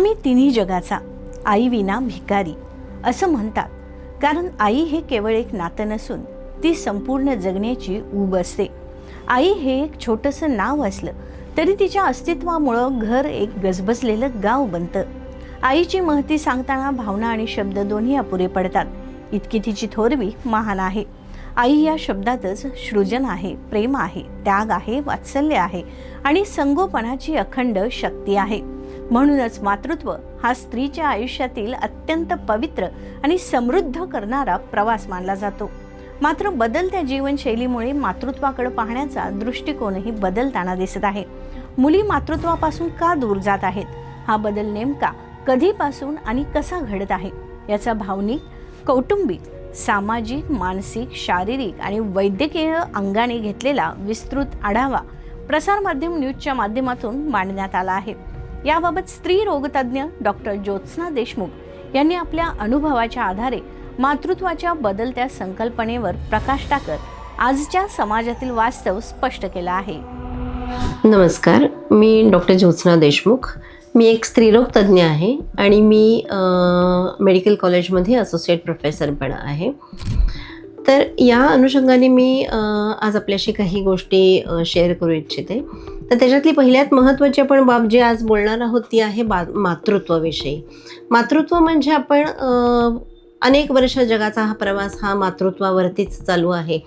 आम्ही तिन्ही जगाचा, आई विना भिकारी असं म्हणतात. कारण आई हे केवळ एक नातं नसून ती संपूर्ण जगण्याची ऊब असते. आई हे एक छोटंसं नाव असलं तरी तिच्या अस्तित्वामुळं घर एक गजबजलेलं गाव बनतं. आईची महती सांगताना भावना आणि शब्द दोन्ही अपुरे पडतात. इतकी तिची थोरवी महान आहे. आई या शब्दातच सृजन आहे, प्रेम आहे, त्याग आहे, वात्सल्य आहे आणि संगोपनाची अखंड शक्ती आहे. म्हणूनच मातृत्व हा स्त्रीच्या आयुष्यातील अत्यंत पवित्र आणि समृद्ध करणारा प्रवास मानला जातो. मात्र बदलत्या जीवनशैलीमुळे मातृत्वाकडे पाहण्याचा दृष्टिकोनही बदलताना दिसत आहे. मुली मातृत्वापासून का दूर जात आहेत? हा बदल नेमका कधीपासून आणि कसा घडत आहे याचा भावनिक, कौटुंबिक, सामाजिक, मानसिक, शारीरिक आणि वैद्यकीय अंगाने घेतलेला विस्तृत आढावा प्रसारमाध्यम न्यूजच्या माध्यमातून मांडण्यात आला आहे. याबाबत स्त्री रोगतज्ञ डॉक्टर ज्योत्स्ना देशमुख यांनी आपल्या अनुभवाच्या आधारे मातृत्वाच्या बदलत्या संकल्पनेवर प्रकाश टाकत आजच्या समाजातील वास्तव स्पष्ट केलं आहे. नमस्कार, मी डॉक्टर ज्योत्स्ना देशमुख. मी एक स्त्रीरोग तज्ज्ञ आहे आणि मी मेडिकल कॉलेजमध्ये असोसिएट प्रोफेसर पण आहे. तर या अनुषंगाने मी आज आपल्याशी काही गोष्टी शेअर करू इच्छिते. तर त्याच्यातली पहिल्यात महत्त्वाची आपण बाब जी आज बोलणार आहोत ती आहे मातृत्वाविषयी. मातृत्व म्हणजे आपण अनेक वर्ष जगाचा हा प्रवास हा मातृत्वावरतीच चालू आहे.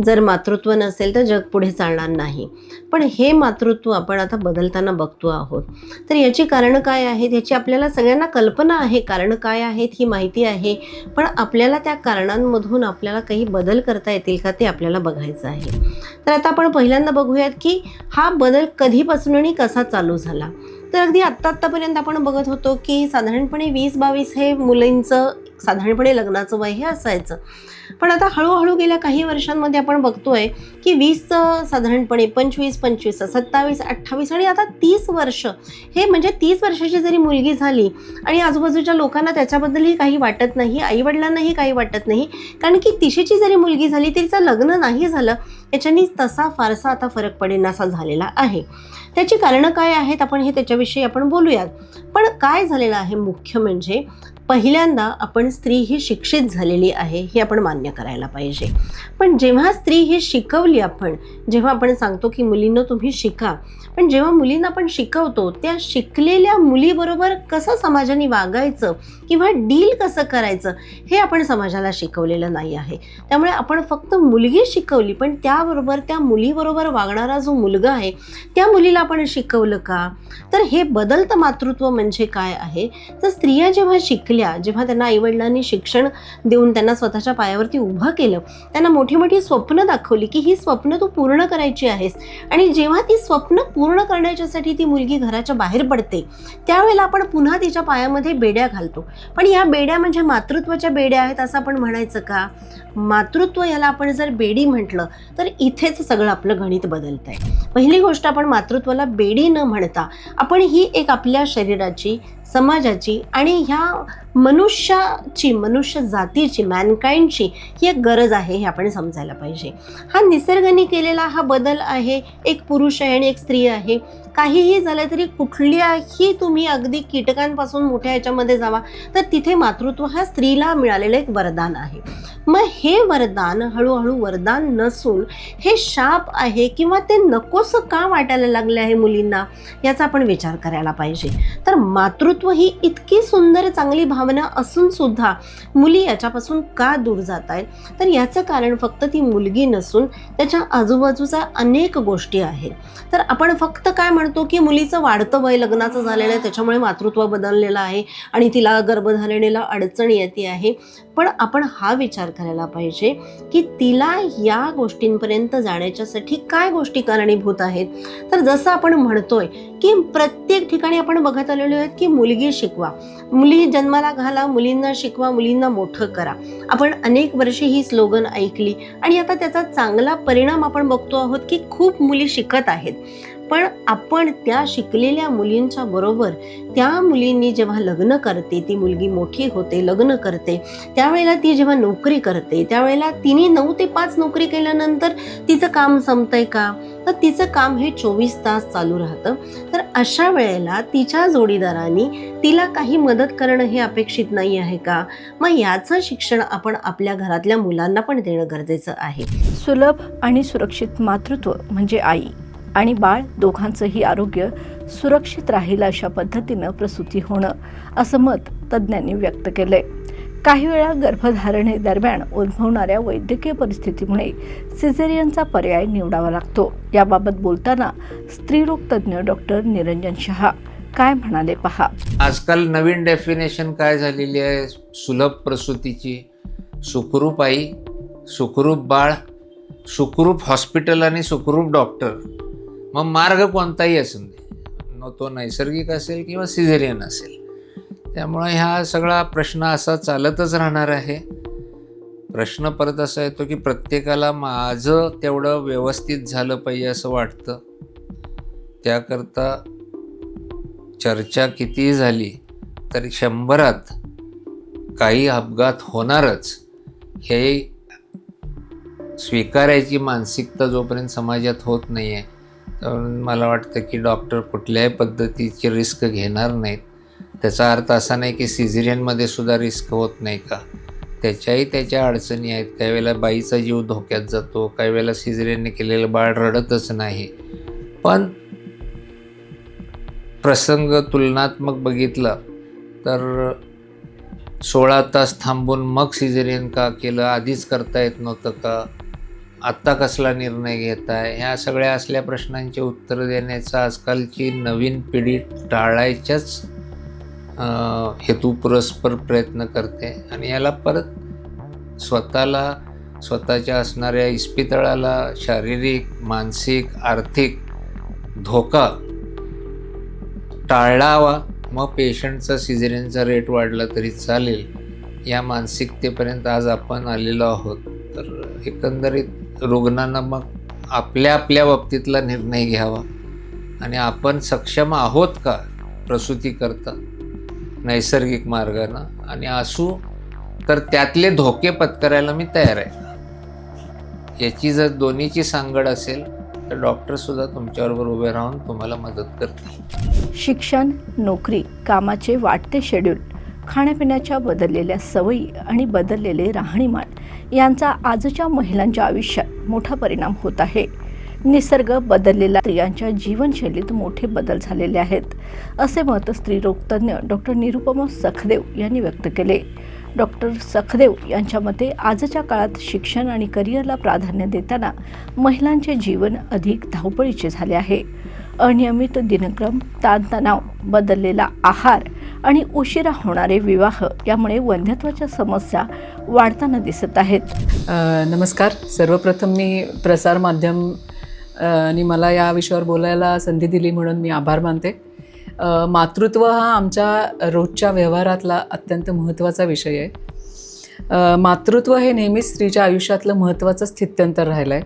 जर मातृत्व नसेल तर जग पुढे चालणार नाही. पण हे मातृत्व आपण आता बदलताना बघतो आहोत. तर याची कारणं काय आहेत याची आपल्याला सगळ्यांना कल्पना आहे. कारणं काय आहेत ही माहिती आहे. पण आपल्याला त्या कारणांमधून आपल्याला काही बदल करता येतील का ते आपल्याला बघायचं आहे. तर आता आपण पहिल्यांदा बघूयात की हा बदल कधीपासून आणि कसा चालू झाला. तर अगदी आत्तापर्यंत आपण बघत होतो की साधारणपणे 20-22 हे मुलींचं साधारणपणे लग्नाचं वय हे असायचं. पण आता हळूहळू गेल्या काही वर्षांमध्ये आपण बघतोय की 20चं साधारणपणे 25, 27, 28 आणि आता 30 वर्ष हे म्हणजे 30 वर्षाची जरी मुलगी झाली आणि आजूबाजूच्या लोकांना त्याच्याबद्दलही काही वाटत नाही, आईवडिलांनाही काही वाटत नाही. कारण की तिशीची जरी मुलगी झाली तिचं लग्न नाही झालं याच्यानी तसा फारसा आता फरक पडेनासा झालेला आहे. त्याची कारणं काय आहेत आपण हे त्याच्याविषयी आपण बोलूयात. पण काय झालेलं आहे मुख्य म्हणजे पहिल्यांदा आपण स्त्री ही शिक्षित झालेली आहे हे आपण मान्य करायला पाहिजे. पण जेव्हा स्त्री ही शिकवली जेव्हा आपण सांगतो की मुलींनो तुम्ही शिका, पण जेव्हा मुलींना आपण शिकवतो त्या शिकलेल्या मुलीबरोबर कसं समाजाने वागायचं किंवा डील कसं करायचं हे आपण समाजाला शिकवलेलं नाही आहे. त्यामुळे आपण फक्त मुलगी शिकवली पण त्याबरोबर त्या मुलीबरोबर वागणारा जो मुलगा आहे त्या मुलीला आपण शिकवलं का? तर हे बदलतं मातृत्व म्हणजे काय आहे? तर स्त्रिया जेव्हा शिकल्या, जेव्हा त्यांना आईवडिलांनी शिक्षण देऊन त्यांना स्वतःच्या पायावरती उभं केलं, त्यांना मोठी मोठी स्वप्न दाखवली की ही स्वप्न तू पूर्ण करायची आहेस आणि जेव्हा ती स्वप्न पूर्ण करण्याच्यासाठी ती मुलगी घराच्या बाहेर पडते त्यावेळेला आपण पुन्हा तिच्या पायामध्ये बेड्या घालतो. पण या बेड्या म्हणजे मातृत्वाच्या बेड्या आहेत असं आपण म्हणायचं का? मातृत्व याला आपण जर बेडी म्हटलं तर इथेच सगळं आपलं गणित बदलत आहे. पहिली गोष्ट आपण मातृत्वाला बेडी न म्हणता आपण ही एक आपल्या शरीराची, समाजाची आणि ह्या मनुष्य जातीची, मॅनकाइंडची ही एक गरज आहे हे आपण समजायला पाहिजे. हा निसर्गाने केलेला हा बदल आहे. एक पुरुष आहे आणि एक स्त्री आहे. काहीही झालं तरी कुठल्याही तुम्ही अगदी कीटकांपासून मोठ्या ह्याच्यामध्ये जावा तर तिथे मातृत्व हा स्त्रीला मिळालेलं एक वरदान आहे. मग हे वरदान हळूहळू वरदान नसून हे शाप आहे किंवा ते नकोसं का वाटायला लागले आहे मुलींना याचा आपण विचार करायला पाहिजे. तर मातृत्व ही इतकी सुंदर चांगली भावना असून सुद्धा मुली याच्यापासून का दूर जात आहेत? तर याचं कारण फक्त ती मुलगी नसून त्याच्या आजूबाजूचा अनेक गोष्टी आहेत. तर आपण फक्त काय म्हणतो की मुलीचं वाढतं वय, लग्नाचं झालेलं आहे त्याच्यामुळे मातृत्व बदललेलं आहे आणि तिला गर्भधारणेला अडचण येते आहे. पण आपण हा विचार करायला पाहिजे की तिला या गोष्टींपर्यंत जाण्याच्यासाठी काय गोष्टी कारणीभूत आहेत. तर जसं आपण म्हणतोय की प्रत्येक ठिकाणी आपण बघत आलेलो आहेत की मुलगी शिकवा, मुली जन्माला घाला, मुलींना शिकवा, मुलींना मोठं करा. आपण अनेक वर्षे ही स्लोगन ऐकली आणि आता त्याचा चांगला परिणाम आपण बघतो आहोत की खूप मुली शिकत आहेत. पण आपण त्या शिकलेल्या मुलींच्या बरोबर त्या मुलींनी जेव्हा लग्न करते, ती मुलगी मोठी होते, लग्न करते, त्यावेळेला ती जेव्हा नोकरी करते त्यावेळेला तिने 9 ते 5 नोकरी केल्यानंतर तिचं काम संपतंय का? तर तिचं काम हे 24 तास चालू राहतं. तर अशा वेळेला तिच्या जोडीदारांनी तिला काही मदत करणं हे अपेक्षित नाही आहे का? मग याचं शिक्षण आपण आपल्या घरातल्या मुलांना पण देणं गरजेचं आहे. सुलभ आणि सुरक्षित मातृत्व म्हणजे आई आणि बाळ दोघांचंही आरोग्य सुरक्षित राहील अशा पद्धतीनं प्रसूती होणं, असं मत तज्ज्ञांनी व्यक्त केलंय. काही वेळा गर्भधारणेदरम्यान उद्भवणाऱ्या वैद्यकीय परिस्थितीमुळे सिझेरियनचा पर्याय निवडावा लागतो. याबाबत बोलताना स्त्रीरोग तज्ज्ञ डॉक्टर निरंजन शहा काय म्हणाले पहा. आजकाल नवीन डेफिनेशन काय झालेली आहे सुलभ प्रसूतीची? सुखरूप आई, सुखरूप बाळ, सुखरूप हॉस्पिटल आणि सुखरूप डॉक्टर. मग मार्ग कोणताही असेल, तो नैसर्गिक असेल किंवा सिझेरियन असेल. त्यामुळे हा सगळा प्रश्न असा चालतच राहणार आहे. प्रश्न परत असा येतो की प्रत्येकाला माझं तेवढं व्यवस्थित झालं पाहिजे असं वाटतं. त्याकरता चर्चा कितीही झाली तरी 100त काही अपघात होणारच हे स्वीकारायची मानसिकता जोपर्यंत समाजात होत नाही आहे, मला वाटतं की डॉक्टर कुठल्याही पद्धतीची रिस्क घेणार नाहीत. त्याचा अर्थ असा नाही की सिझेरियनमध्ये सुद्धा रिस्क होत नाही का? त्याच्याही त्याच्या अडचणी आहेत. काही वेळेला बाईचा जीव धोक्यात जातो, काही वेळेला सिझेरियनने केलेलं बाळ रडतच नाही. पण प्रसंग तुलनात्मक बघितला तर 16 तास थांबून मग सिझेरियन का केलं, आधीच करता येत नव्हतं का, आत्ता कसला निर्णय घेताय, ह्या सगळ्या असल्या प्रश्नांची उत्तरं देण्याचा आजकालची नवीन पिढी टाळायच्याच हेतुपुरस्पर प्रयत्न करते. आणि याला परत स्वतःच्या असणाऱ्या इस्पितळाला शारीरिक, मानसिक, आर्थिक धोका टाळावा. मग पेशंटचा सिझेरियनचा रेट वाढला तरी चालेल, या मानसिकतेपर्यंत आज आपण आलेलो आहोत. तर एकंदरीत रुग्णांना मग आपल्या बाबतीतला निर्णय घ्यावा आणि आपण सक्षम आहोत का प्रसूती करता नैसर्गिक मार्गानं, आणि असू तर त्यातले धोके पत्करायला मी तयार आहे. याची जर दोन्हीची सांगड असेल तर डॉक्टरसुद्धा तुमच्याबरोबर उभे राहून तुम्हाला मदत करतील. शिक्षण, नोकरी, कामाचे वाढते शेड्यूल, खाण्यापिण्याच्या बदललेल्या सवयी आणि बदललेले राहणीमान यांचा आजच्या महिलांच्या आयुष्यात मोठा परिणाम होत आहे. निसर्ग बदललेल्या स्त्रियांच्या जीवनशैलीत मोठे बदल झालेले आहेत, असे मत स्त्रीरोग तज्ज्ञ डॉक्टर निरुपमा सखदेव यांनी व्यक्त केले. डॉक्टर सखदेव यांच्या मते आजच्या काळात शिक्षण आणि करिअरला प्राधान्य देताना महिलांचे जीवन अधिक धावपळीचे झाले आहे. अनियमित दिनक्रम, ताणतणाव, बदललेला आहार आणि उशिरा होणारे विवाह यामुळे वंध्यत्वाच्या समस्या वाढताना दिसत आहेत. नमस्कार. सर्वप्रथम मी प्रसार माध्यम आणि मला या विषयावर बोलायला संधी दिली म्हणून मी आभार मानते. मातृत्व हा आमच्या रोजच्या व्यवहारातला अत्यंत महत्त्वाचा विषय आहे. मातृत्व हे नेहमीच स्त्रीच्या आयुष्यातलं महत्त्वाचं स्थित्यंतर राहिलं आहे.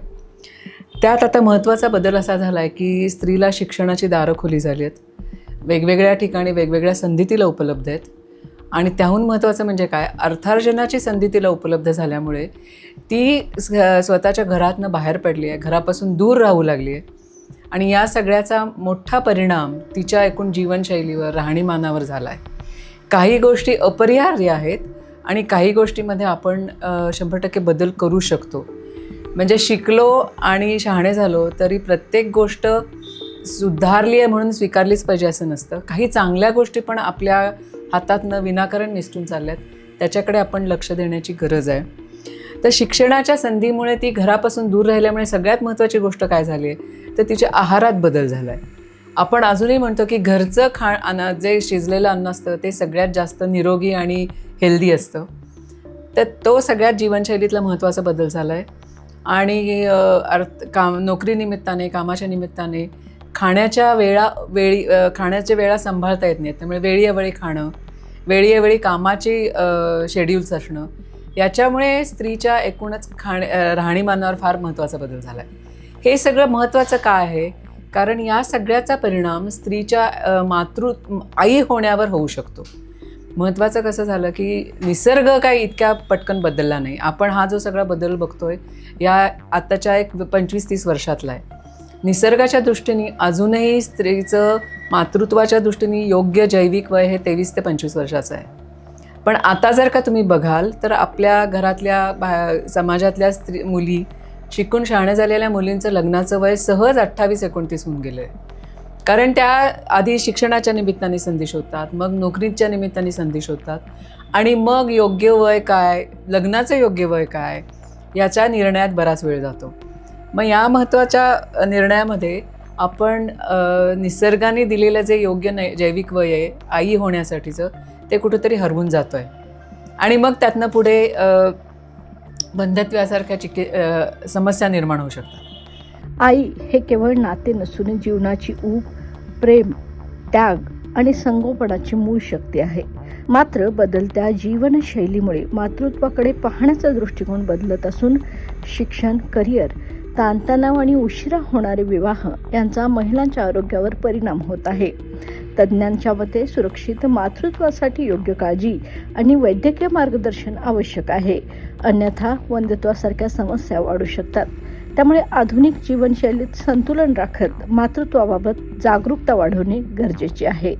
त्यात आता महत्त्वाचा बदल असा झाला आहे की स्त्रीला शिक्षणाची दारं खुली झाली आहेत. वेगवेगळ्या ठिकाणी वेगवेगळ्या संधी तिला उपलब्ध आहेत. आणि त्याहून महत्त्वाचं म्हणजे काय, अर्थार्जनाची संधी तिला उपलब्ध झाल्यामुळे ती स्वतःच्या घरातनं बाहेर पडली आहे, घरापासून दूर राहू लागली आहे. आणि या सगळ्याचा मोठा परिणाम तिच्या एकूण जीवनशैलीवर, राहणीमानावर झाला आहे. काही गोष्टी अपरिहार्य आहेत आणि काही गोष्टीमध्ये आपण 100% बदल करू शकतो. म्हणजे शिकलो आणि शहाणे झालो तरी प्रत्येक गोष्ट सुधारली आहे म्हणून स्वीकारलीच पाहिजे असं नसतं. काही चांगल्या गोष्टी पण आपल्या हातातनं विनाकारण निसटून चालल्यात, त्याच्याकडे आपण लक्ष देण्याची गरज आहे. तर शिक्षणाच्या संधीमुळे ती घरापासून दूर राहिल्यामुळे सगळ्यात महत्त्वाची गोष्ट काय झाली आहे तर तिच्या आहारात बदल झाला आहे. आपण अजूनही म्हणतो की घरचं जे शिजलेलं अन्न असतं ते सगळ्यात जास्त निरोगी आणि हेल्दी असतं. तर तो सगळ्यात जीवनशैलीतला महत्त्वाचा बदल झाला आहे. आणि नोकरीनिमित्ताने, कामाच्या निमित्ताने खाण्याच्या वेळा सांभाळता येत नाहीत. त्यामुळे वेळीअवेळी खाणं, वेळीअवेळी कामाची शेड्यूल्स असणं, याच्यामुळे स्त्रीच्या एकूणच राहणीमानावर फार महत्त्वाचा बदल झाला आहे. हे सगळं महत्त्वाचं काय आहे, कारण या सगळ्याचा परिणाम स्त्रीच्या आई होण्यावर होऊ शकतो. महत्त्वाचं कसं झालं की निसर्ग काही इतक्या पटकन बदलला नाही. आपण हा जो सगळा बदल बघतोय या आत्ताच्या एक 25-30 वर्षातला आहे. निसर्गाच्या दृष्टीने अजूनही स्त्रीचं मातृत्वाच्या दृष्टीने योग्य जैविक वय हे 23 ते 25 वर्षाचं आहे. पण आता जर का तुम्ही बघाल तर आपल्या घरातल्या समाजातल्या मुली, शिकून शहाण्या झालेल्या मुलींचं लग्नाचं वय सहज 28-29 होऊन गेलं आहे. कारण त्या आधी शिक्षणाच्या निमित्ताने संधी शोधतात, मग नोकरीच्या निमित्ताने संधी शोधतात आणि मग योग्य वय काय, लग्नाचं योग्य वय काय याच्या निर्णयात बराच वेळ जातो. मग या महत्त्वाच्या निर्णयामध्ये आपण निसर्गाने दिलेलं जे योग्य जैविक वय आहे आई होण्यासाठीचं ते कुठंतरी हरवून जातो आहे आणि मग त्यातनं पुढे बंधत्वासारख्या समस्या निर्माण होऊ शकतात. आई हे केवळ नाते नसून जीवनाची ऊब, प्रेम, त्याग आणि संगोपनाची मूळ शक्ती आहे. मात्र बदलत्या जीवनशैलीमुळे मातृत्वाकडे पाहण्याचा दृष्टिकोन बदलत असून शिक्षण, करिअर, ताणतणाव आणि उशिरा होणारे विवाह यांचा महिलांच्या आरोग्यावर परिणाम होत आहे. तज्ज्ञांच्या मते सुरक्षित मातृत्वासाठी योग्य काळजी आणि वैद्यकीय मार्गदर्शन आवश्यक आहे, अन्यथा वंध्यत्वासारख्या समस्या वाढू शकतात. त्यामुळे आधुनिक जीवनशैलीत संतुलन राखत मातृत्वाबाबत जागरूकता वाढवणे गरजेचे आहे.